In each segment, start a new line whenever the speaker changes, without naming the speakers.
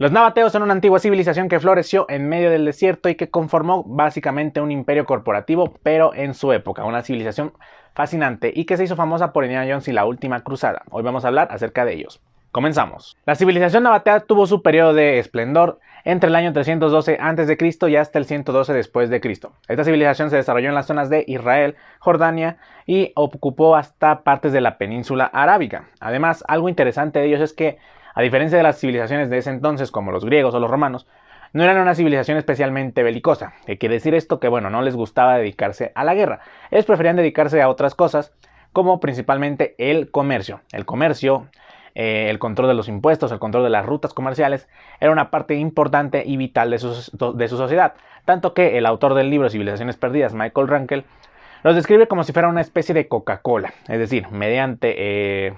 Los nabateos son una antigua civilización que floreció en medio del desierto y que conformó básicamente un imperio corporativo, pero en su época, una civilización fascinante y que se hizo famosa por Indiana Jones y la Última Cruzada. Hoy vamos a hablar acerca de ellos. Comenzamos. La civilización nabatea tuvo su periodo de esplendor entre el año 312 a.C. y hasta el 112 después de Cristo. Esta civilización se desarrolló en las zonas de Israel, Jordania y ocupó hasta partes de la península arábiga. Además, algo interesante de ellos es que, a diferencia de las civilizaciones de ese entonces, como los griegos o los romanos, no eran una civilización especialmente belicosa. ¿Qué quiere decir esto? Que bueno, no les gustaba dedicarse a la guerra. Ellos preferían dedicarse a otras cosas, como principalmente el comercio. El control de los impuestos, el control de las rutas comerciales, era una parte importante y vital de su sociedad. Tanto que el autor del libro Civilizaciones Perdidas, Michael Rankel, los describe como si fuera una especie de Coca-Cola. Es decir, mediante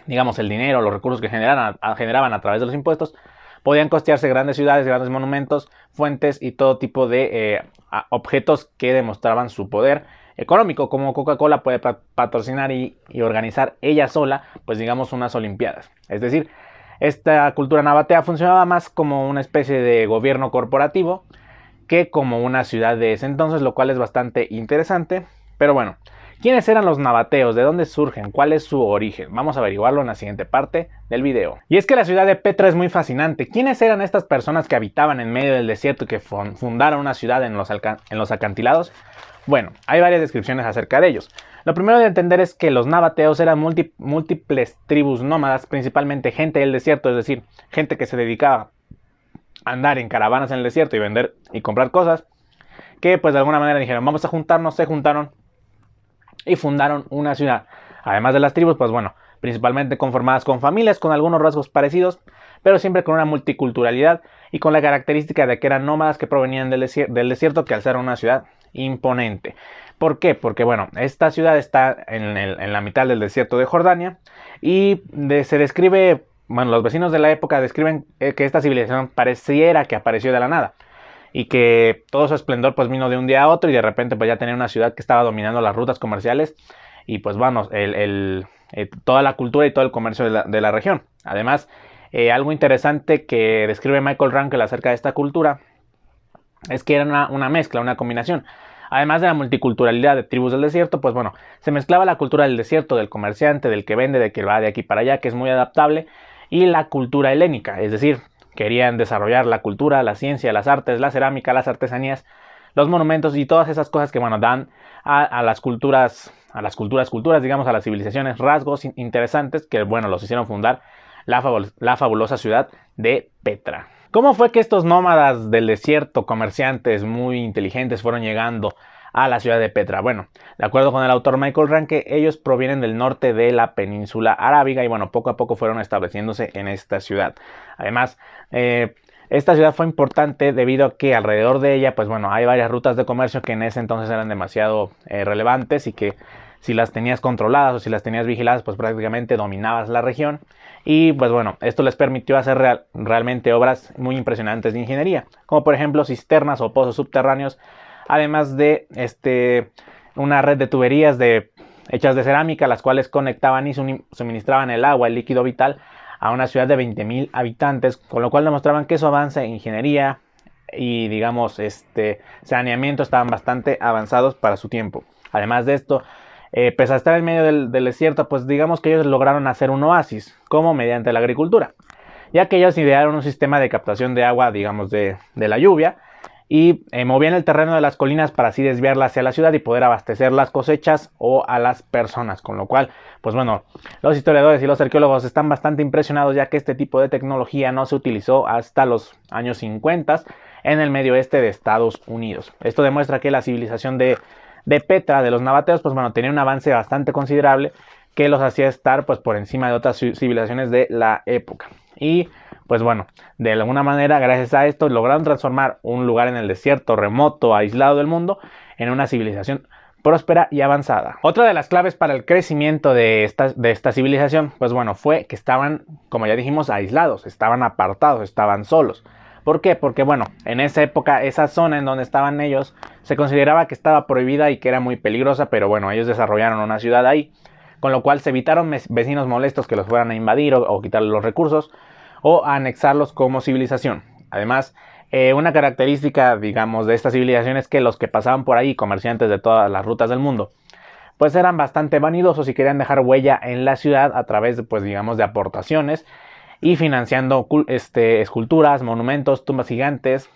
digamos, el dinero, los recursos que generaban a través de los impuestos, podían costearse grandes ciudades, grandes monumentos, fuentes y todo tipo de objetos que demostraban su poder económico, como Coca-Cola puede patrocinar y organizar ella sola, pues digamos, unas olimpiadas. Es decir, esta cultura nabatea funcionaba más como una especie de gobierno corporativo que como una ciudad de ese entonces, lo cual es bastante interesante. Pero bueno, ¿quiénes eran los nabateos? ¿De dónde surgen? ¿Cuál es su origen? Vamos a averiguarlo en la siguiente parte del video. Y es que la ciudad de Petra es muy fascinante. ¿Quiénes eran estas personas que habitaban en medio del desierto y que fundaron una ciudad en los acantilados? Bueno, hay varias descripciones acerca de ellos. Lo primero de entender es que los nabateos eran múltiples tribus nómadas, principalmente gente del desierto, es decir, gente que se dedicaba a andar en caravanas en el desierto y vender y comprar cosas, que pues de alguna manera dijeron, vamos a juntarnos, se juntaron y fundaron una ciudad. Además de las tribus, pues bueno, principalmente conformadas con familias con algunos rasgos parecidos, pero siempre con una multiculturalidad y con la característica de que eran nómadas que provenían del desierto, que alzaron una ciudad imponente. ¿Por qué? Porque bueno, esta ciudad está en la mitad del desierto de Jordania y se describe, bueno, los vecinos de la época describen que esta civilización pareciera que apareció de la nada y que todo su esplendor pues vino de un día a otro y de repente pues ya tenía una ciudad que estaba dominando las rutas comerciales y pues vamos, toda la cultura y todo el comercio de la región. Además, algo interesante que describe Michael Rankel acerca de esta cultura es que era una mezcla, una combinación. Además de la multiculturalidad de tribus del desierto, pues bueno, se mezclaba la cultura del desierto, del comerciante, del que vende, del que va de aquí para allá, que es muy adaptable, y la cultura helénica, es decir, querían desarrollar la cultura, la ciencia, las artes, la cerámica, las artesanías, los monumentos y todas esas cosas que bueno, dan a las culturas, digamos, a las civilizaciones, rasgos interesantes que bueno, los hicieron fundar la fabulosa ciudad de Petra. ¿Cómo fue que estos nómadas del desierto, comerciantes muy inteligentes, fueron llegando a la ciudad de Petra? Bueno, de acuerdo con el autor Michael Ranke, ellos provienen del norte de la península arábiga y bueno, poco a poco fueron estableciéndose en esta ciudad. Además, esta ciudad fue importante debido a que alrededor de ella, pues bueno, hay varias rutas de comercio que en ese entonces eran demasiado relevantes y que si las tenías controladas o si las tenías vigiladas, pues prácticamente dominabas la región. Y pues bueno, esto les permitió hacer realmente obras muy impresionantes de ingeniería, como por ejemplo cisternas o pozos subterráneos, además de una red de tuberías hechas de cerámica, las cuales conectaban y suministraban el agua, el líquido vital, a una ciudad de 20.000 habitantes, con lo cual demostraban que su avance en ingeniería y digamos saneamiento estaban bastante avanzados para su tiempo. Además de esto, pese a estar en medio del desierto, pues digamos que ellos lograron hacer un oasis, como mediante la agricultura, ya que ellos idearon un sistema de captación de agua, digamos, de la lluvia, y movían el terreno de las colinas para así desviarla hacia la ciudad y poder abastecer las cosechas o a las personas, con lo cual, pues bueno, los historiadores y los arqueólogos están bastante impresionados, ya que este tipo de tecnología no se utilizó hasta los años 50 en el medio oeste de Estados Unidos. Esto demuestra que la civilización de Petra, de los nabateos, pues bueno, tenía un avance bastante considerable que los hacía estar pues por encima de otras civilizaciones de la época. Y pues bueno, de alguna manera, gracias a esto, lograron transformar un lugar en el desierto remoto, aislado del mundo, en una civilización próspera y avanzada. Otra de las claves para el crecimiento de esta civilización, pues bueno, fue que estaban, como ya dijimos, aislados, estaban apartados, estaban solos. ¿Por qué? Porque bueno, en esa época, esa zona en donde estaban ellos, se consideraba que estaba prohibida y que era muy peligrosa, pero bueno, ellos desarrollaron una ciudad ahí, con lo cual se evitaron vecinos molestos que los fueran a invadir o quitarles los recursos, o a anexarlos como civilización. Además, una característica, digamos, de esta civilización es que los que pasaban por ahí, comerciantes de todas las rutas del mundo, pues eran bastante vanidosos y querían dejar huella en la ciudad a través de, pues digamos, de aportaciones y financiando esculturas, monumentos, tumbas gigantes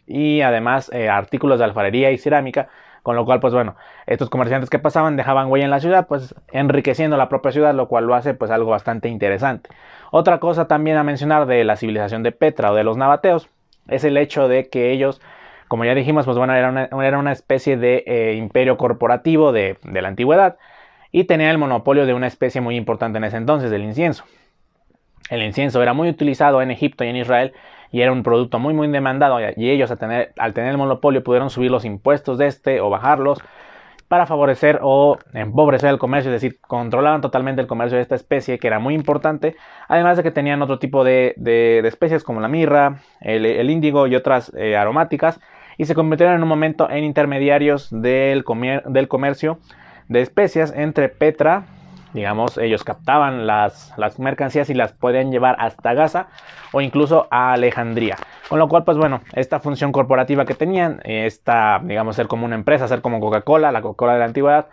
y además artículos de alfarería y cerámica, con lo cual, pues bueno, estos comerciantes que pasaban dejaban huella en la ciudad, pues enriqueciendo la propia ciudad, lo cual lo hace pues algo bastante interesante. Otra cosa también a mencionar de la civilización de Petra o de los nabateos es el hecho de que ellos, como ya dijimos, pues bueno, era una especie de imperio corporativo de la antigüedad y tenía el monopolio de una especie muy importante en ese entonces, del incienso. El incienso era muy utilizado en Egipto y en Israel y era un producto muy demandado, y ellos al tener el monopolio pudieron subir los impuestos de este o bajarlos para favorecer o empobrecer el comercio, es decir, controlaban totalmente el comercio de esta especie que era muy importante, además de que tenían otro tipo de especies como la mirra, el índigo y otras aromáticas, y se convirtieron en un momento en intermediarios del comercio de especias entre Petra. Digamos, ellos captaban las mercancías y las podían llevar hasta Gaza o incluso a Alejandría. Con lo cual, pues bueno, esta función corporativa que tenían, digamos, ser como una empresa, ser como Coca-Cola, la Coca-Cola de la antigüedad,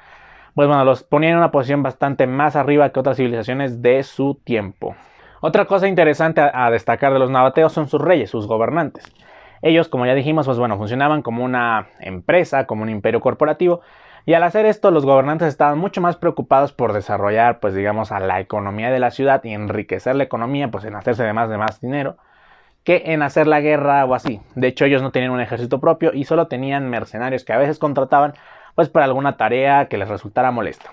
pues bueno, los ponían en una posición bastante más arriba que otras civilizaciones de su tiempo. Otra cosa interesante a destacar de los nabateos son sus reyes, sus gobernantes. Ellos, como ya dijimos, pues bueno, funcionaban como una empresa, como un imperio corporativo. Y al hacer esto, los gobernantes estaban mucho más preocupados por desarrollar, pues digamos, a la economía de la ciudad y enriquecer la economía, pues en hacerse de más dinero, que en hacer la guerra o así. De hecho, ellos no tenían un ejército propio y solo tenían mercenarios que a veces contrataban, pues para alguna tarea que les resultara molesta.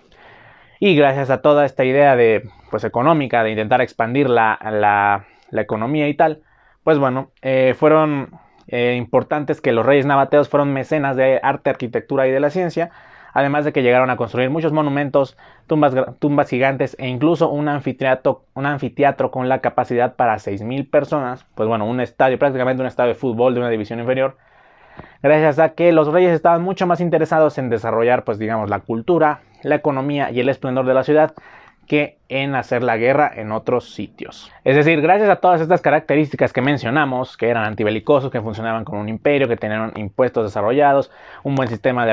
Y gracias a toda esta idea de, pues económica, de intentar expandir la economía y tal, pues bueno, fueron importantes que los reyes nabateos fueron mecenas de arte, arquitectura y de la ciencia. Además de que llegaron a construir muchos monumentos, tumbas gigantes e incluso un anfiteatro con la capacidad para 6,000 personas. Pues bueno, un estadio, prácticamente un estadio de fútbol de una división inferior. Gracias a que los reyes estaban mucho más interesados en desarrollar, pues digamos, la cultura, la economía y el esplendor de la ciudad que en hacer la guerra en otros sitios. Es decir, gracias a todas estas características que mencionamos, que eran antibelicosos, que funcionaban como un imperio, que tenían impuestos desarrollados, un buen sistema de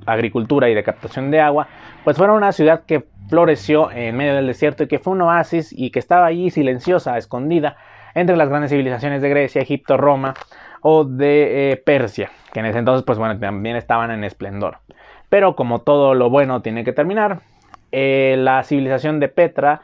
agricultura y de captación de agua, pues fueron una ciudad que floreció en medio del desierto y que fue un oasis y que estaba allí silenciosa, escondida entre las grandes civilizaciones de Grecia, Egipto, Roma o de Persia, que en ese entonces pues bueno, también estaban en esplendor. Pero como todo lo bueno tiene que terminar, la civilización de Petra,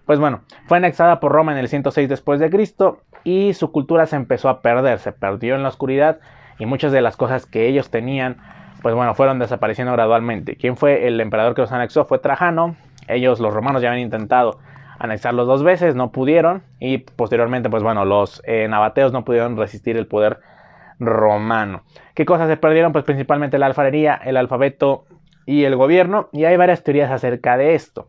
pues bueno, fue anexada por Roma en el 106 después de Cristo y su cultura se empezó a perder, se perdió en la oscuridad y muchas de las cosas que ellos tenían, pues bueno, fueron desapareciendo gradualmente. ¿Quién fue el emperador que los anexó? Fue Trajano. Ellos, los romanos, ya habían intentado anexarlos 2 veces, no pudieron y posteriormente, pues bueno, los nabateos no pudieron resistir el poder romano. ¿Qué cosas se perdieron? Pues principalmente la alfarería, el alfabeto y el gobierno, y hay varias teorías acerca de esto.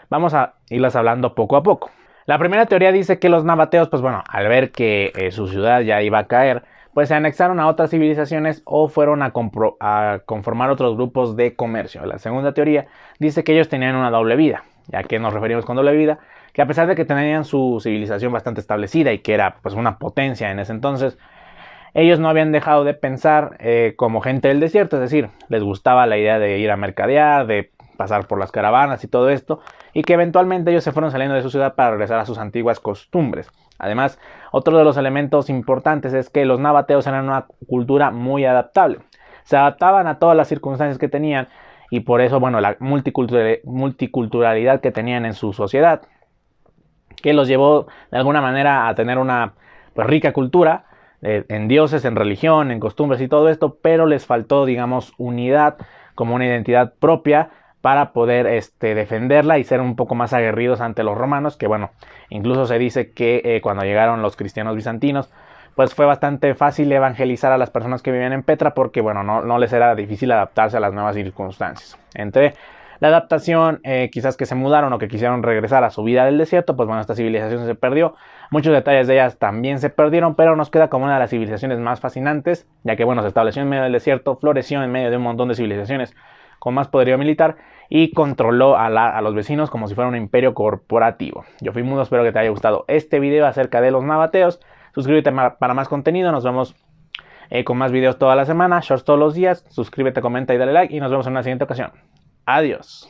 Vamos a irlas hablando poco a poco. La primera teoría dice que los nabateos, pues bueno, al ver que su ciudad ya iba a caer, pues se anexaron a otras civilizaciones o fueron a conformar otros grupos de comercio. La segunda teoría dice que ellos tenían una doble vida. ¿A qué nos referimos con doble vida? Que a pesar de que tenían su civilización bastante establecida y que era pues una potencia en ese entonces, ellos no habían dejado de pensar como gente del desierto, es decir, les gustaba la idea de ir a mercadear, de pasar por las caravanas y todo esto, y que eventualmente ellos se fueron saliendo de su ciudad para regresar a sus antiguas costumbres. Además, otro de los elementos importantes es que los nabateos eran una cultura muy adaptable. Se adaptaban a todas las circunstancias que tenían y por eso, bueno, la multiculturalidad que tenían en su sociedad, que los llevó de alguna manera a tener una pues, rica cultura, en dioses, en religión, en costumbres y todo esto, pero les faltó, digamos, unidad como una identidad propia para poder defenderla y ser un poco más aguerridos ante los romanos, que bueno, incluso se dice que cuando llegaron los cristianos bizantinos, pues fue bastante fácil evangelizar a las personas que vivían en Petra porque bueno, no les era difícil adaptarse a las nuevas circunstancias. Entre la adaptación, quizás que se mudaron o que quisieron regresar a su vida del desierto, pues bueno, esta civilización se perdió. Muchos detalles de ellas también se perdieron, pero nos queda como una de las civilizaciones más fascinantes, ya que bueno, se estableció en medio del desierto, floreció en medio de un montón de civilizaciones con más poderío militar y controló a los vecinos como si fuera un imperio corporativo. Yo fui Mudo, espero que te haya gustado este video acerca de los nabateos. Suscríbete para más contenido, nos vemos con más videos toda la semana, shorts todos los días. Suscríbete, comenta y dale like y nos vemos en una siguiente ocasión. Adiós.